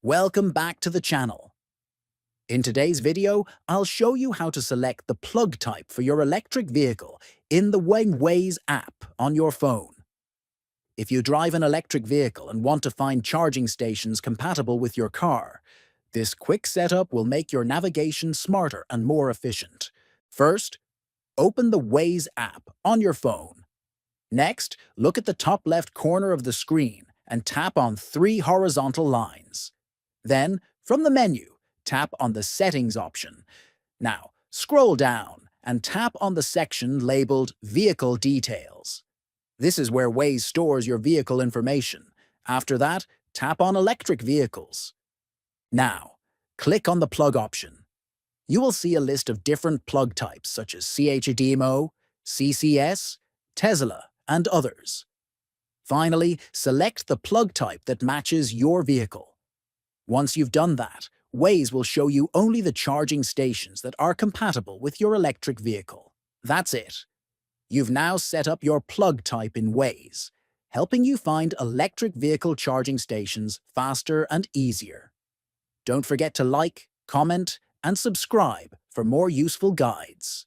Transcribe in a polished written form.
Welcome back to the channel. In today's video, I'll show you how to select the plug type for your electric vehicle in the Waze app on your phone. If you drive an electric vehicle and want to find charging stations compatible with your car, this quick setup will make your navigation smarter and more efficient. First, open the Waze app on your phone. Next, look at the top left corner of the screen and tap on 3 horizontal lines. Then, from the menu, tap on the Settings option. Now, scroll down and tap on the section labeled Vehicle Details. This is where Waze stores your vehicle information. After that, tap on Electric Vehicles. Now, click on the plug option. You will see a list of different plug types such as CHAdeMO, CCS, Tesla, and others. Finally, select the plug type that matches your vehicle. Once you've done that, Waze will show you only the charging stations that are compatible with your electric vehicle. That's it. You've now set up your plug type in Waze, helping you find electric vehicle charging stations faster and easier. Don't forget to like, comment, and subscribe for more useful guides.